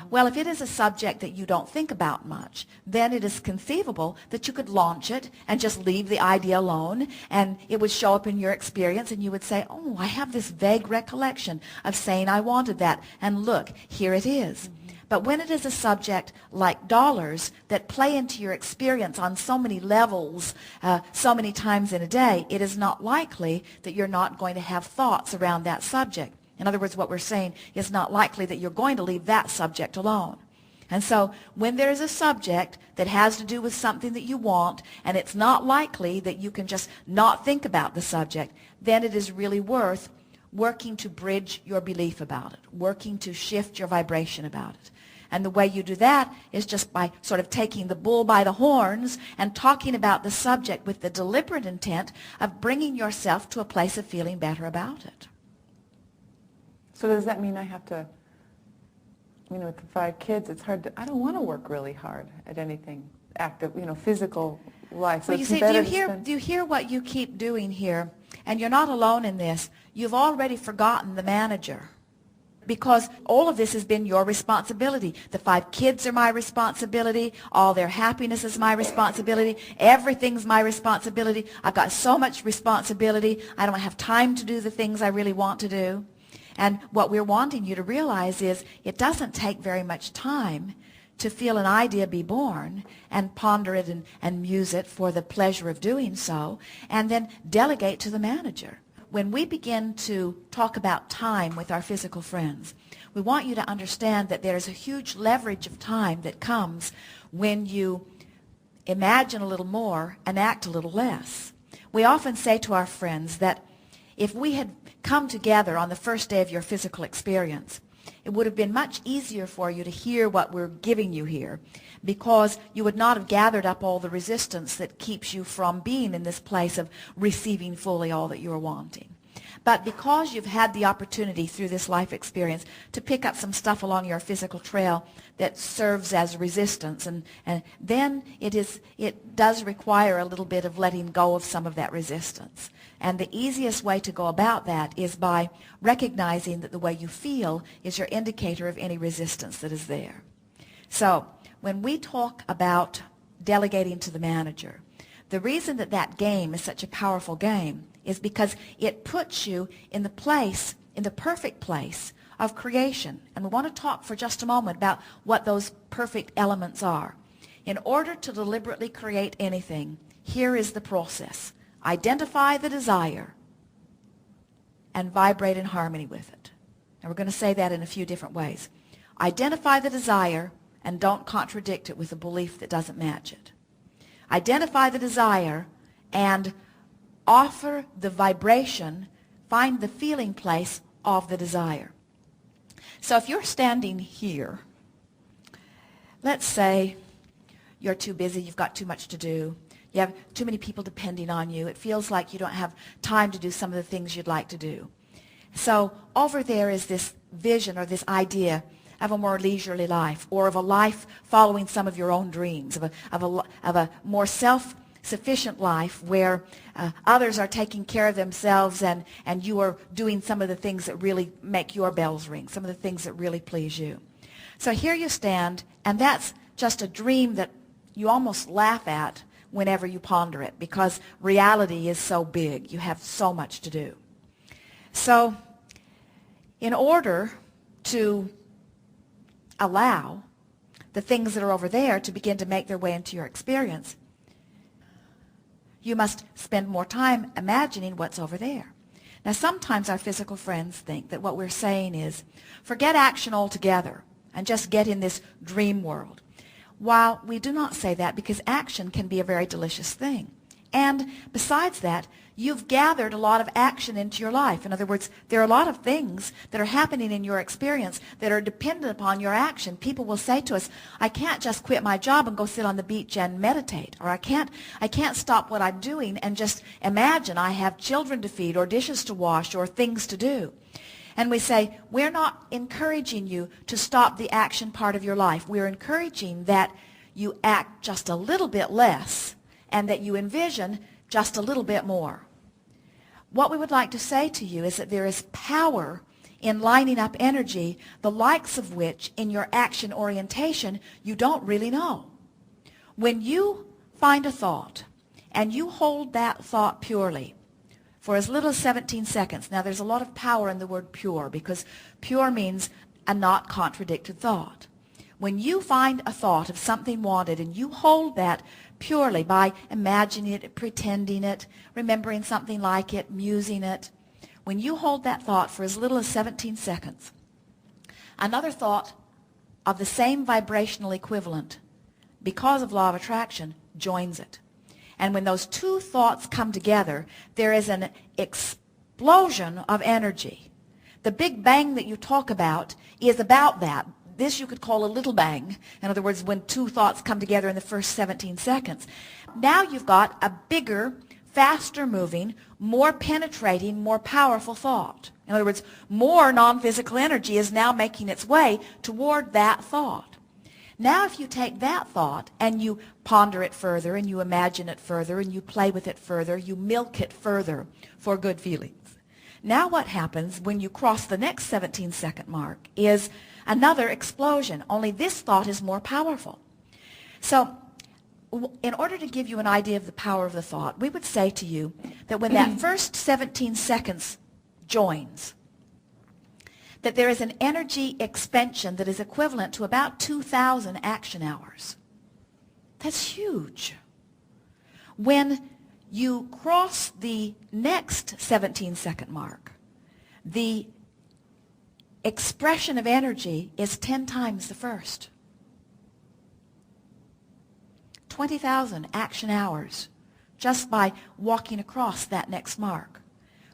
Well, if it is a subject that you don't think about much, then it is conceivable that you could launch it and just leave the idea alone, and it would show up in your experience, and you would say, oh, I have this vague recollection of saying I wanted that, and look, here it is. But when it is a subject like dollars that play into your experience on so many levels, so many times in a day, it is not likely that you're not going to have thoughts around that subject. In other words, what we're saying is not likely that you're going to leave that subject alone. And so when there's a subject that has to do with something that you want, and it's not likely that you can just not think about the subject, then it is really worth working to bridge your belief about it, working to shift your vibration about it. And the way you do that is just by sort of taking the bull by the horns and talking about the subject with the deliberate intent of bringing yourself to a place of feeling better about it. So does that mean I have to, with the 5 kids, it's hard to, I don't want to work really hard at anything active, physical life. So well, you see, do you hear what you keep doing here? And you're not alone in this. You've already forgotten the manager. Because all of this has been your responsibility. The 5 kids are my responsibility. All their happiness is my responsibility. Everything's my responsibility. I've got so much responsibility. I don't have time to do the things I really want to do. And what we're wanting you to realize is it doesn't take very much time to feel an idea be born and ponder it and muse it for the pleasure of doing so, and then delegate to the manager. When we begin to talk about time with our physical friends, we want you to understand that there's a huge leverage of time that comes when you imagine a little more and act a little less. We often say to our friends that if we had come together on the first day of your physical experience, it would have been much easier for you to hear what we're giving you here, because you would not have gathered up all the resistance that keeps you from being in this place of receiving fully all that you're wanting. But because you've had the opportunity through this life experience to pick up some stuff along your physical trail that serves as resistance, and then it does require a little bit of letting go of some of that resistance. And the easiest way to go about that is by recognizing that the way you feel is your indicator of any resistance that is there. So when we talk about delegating to the manager, the reason that that game is such a powerful game is because it puts you in the place, in the perfect place of creation. And we want to talk for just a moment about what those perfect elements are. In order to deliberately create anything, here is the process. Identify the desire and vibrate in harmony with it. And we're going to say that in a few different ways. Identify the desire and don't contradict it with a belief that doesn't match it. Identify the desire and offer the vibration, find the feeling place of the desire. So if you're standing here, let's say you're too busy, you've got too much to do, you have too many people depending on you, it feels like you don't have time to do some of the things you'd like to do. So over there is this vision or this idea of a more leisurely life, or of a life following some of your own dreams, of a more self-sufficient life where others are taking care of themselves and you are doing some of the things that really make your bells ring, some of the things that really please you. So here you stand, and that's just a dream that you almost laugh at whenever you ponder it, because reality is so big. You have so much to do. So in order to allow the things that are over there to begin to make their way into your experience, you must spend more time imagining what's over there. Now, sometimes our physical friends think that what we're saying is, forget action altogether and just get in this dream world. While we do not say that, because action can be a very delicious thing. And besides that, you've gathered a lot of action into your life. In other words, there are a lot of things that are happening in your experience that are dependent upon your action. People will say to us, I can't just quit my job and go sit on the beach and meditate. Or I can't stop what I'm doing and just imagine I have children to feed or dishes to wash or things to do. And we say, we're not encouraging you to stop the action part of your life. We're encouraging that you act just a little bit less and that you envision just a little bit more. What we would like to say to you is that there is power in lining up energy, the likes of which in your action orientation you don't really know. When you find a thought and you hold that thought purely for as little as 17 seconds. Now there's a lot of power in the word pure because pure means a not contradicted thought. When you find a thought of something wanted and you hold that purely by imagining it, pretending it, remembering something like it, musing it, when you hold that thought for as little as 17 seconds, another thought of the same vibrational equivalent, because of law of attraction, joins it. And when those two thoughts come together, there is an explosion of energy. The big bang that you talk about is about that. This you could call a little bang. In other words, when two thoughts come together in the first 17 seconds. Now you've got a bigger, faster moving, more penetrating, more powerful thought. In other words, more non-physical energy is now making its way toward that thought. Now if you take that thought and you ponder it further and you imagine it further and you play with it further, you milk it further for good feelings. Now what happens when you cross the next 17-second mark is another explosion, only this thought is more powerful. So in order to give you an idea of the power of the thought, we would say to you that when that first 17 seconds joins, that there is an energy expansion that is equivalent to about 2,000 action hours. That's huge. When you cross the next 17-second mark, the expression of energy is 10 times the first. 20,000 action hours just by walking across that next mark.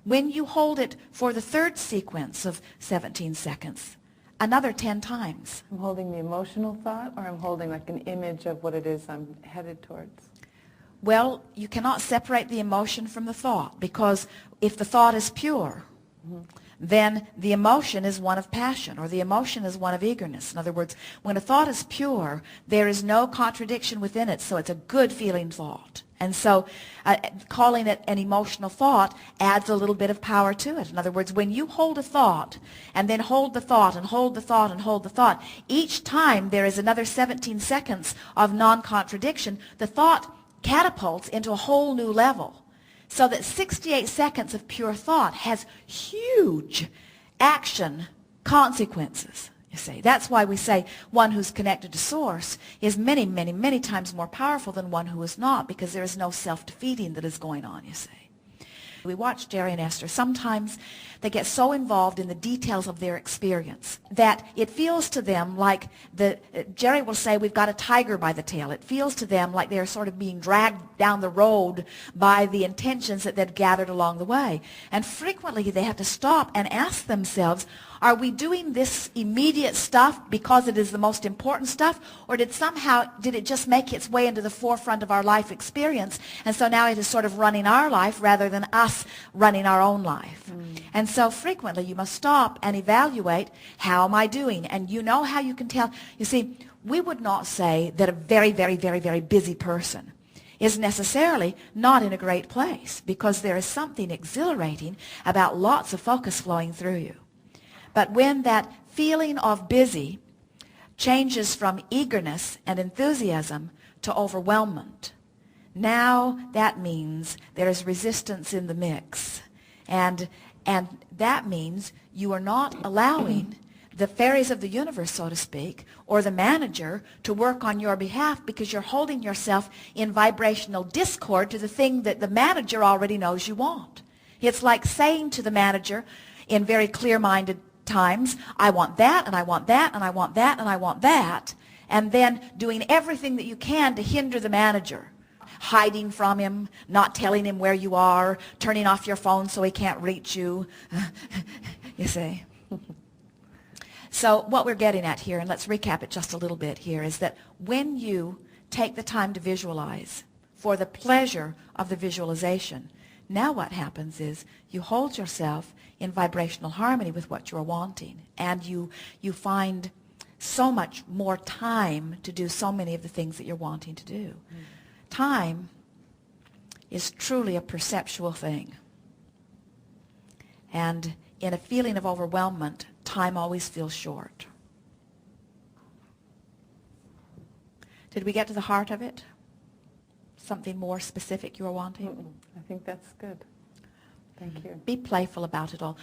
When you hold it for the third sequence of 17 seconds, another 10 times. I'm holding the emotional thought, or I'm holding like an image of what it is I'm headed towards? Well, you cannot separate the emotion from the thought, because if the thought is pure, then the emotion is one of passion, or the emotion is one of eagerness. In other words, when a thought is pure, there is no contradiction within it, so it's a good feeling thought. And so calling it an emotional thought adds a little bit of power to it. In other words, when you hold a thought and then hold the thought and hold the thought and hold the thought, each time there is another 17 seconds of non-contradiction, the thought catapults into a whole new level. So that 68 seconds of pure thought has huge action consequences. You see, that's why we say one who's connected to Source is many, many, many times more powerful than one who is not, because there is no self-defeating that is going on, you see. We watch Jerry and Esther. Sometimes they get so involved in the details of their experience that it feels to them like Jerry will say, we've got a tiger by the tail. It feels to them like they're sort of being dragged down the road by the intentions that they've gathered along the way. And frequently they have to stop and ask themselves, are we doing this immediate stuff because it is the most important stuff, or did it just make its way into the forefront of our life experience, and so now it is sort of running our life rather than us running our own life? And so frequently you must stop and evaluate, how am I doing? And you know how you can tell. You see, we would not say that a very, very, very, very busy person is necessarily not in a great place, because there is something exhilarating about lots of focus flowing through you. But when that feeling of busy changes from eagerness and enthusiasm to overwhelmment, now that means there is resistance in the mix. And that means you are not allowing the fairies of the universe, so to speak, or the manager to work on your behalf, because you're holding yourself in vibrational discord to the thing that the manager already knows you want. It's like saying to the manager in very clear-minded times, I want that, and I want that, and I want that, and I want that, and then doing everything that you can to hinder the manager, hiding from him, not telling him where you are, turning off your phone so he can't reach you. You see? So what we're getting at here, and let's recap it just a little bit here, is that when you take the time to visualize for the pleasure of the visualization, now what happens is you hold yourself in vibrational harmony with what you're wanting, and you find so much more time to do so many of the things that you're wanting to do. Time is truly a perceptual thing, and in a feeling of overwhelmment, time always feels short. Did we get to the heart of it? Something more specific you were wanting? I think that's good. Thank you. Be playful about it all.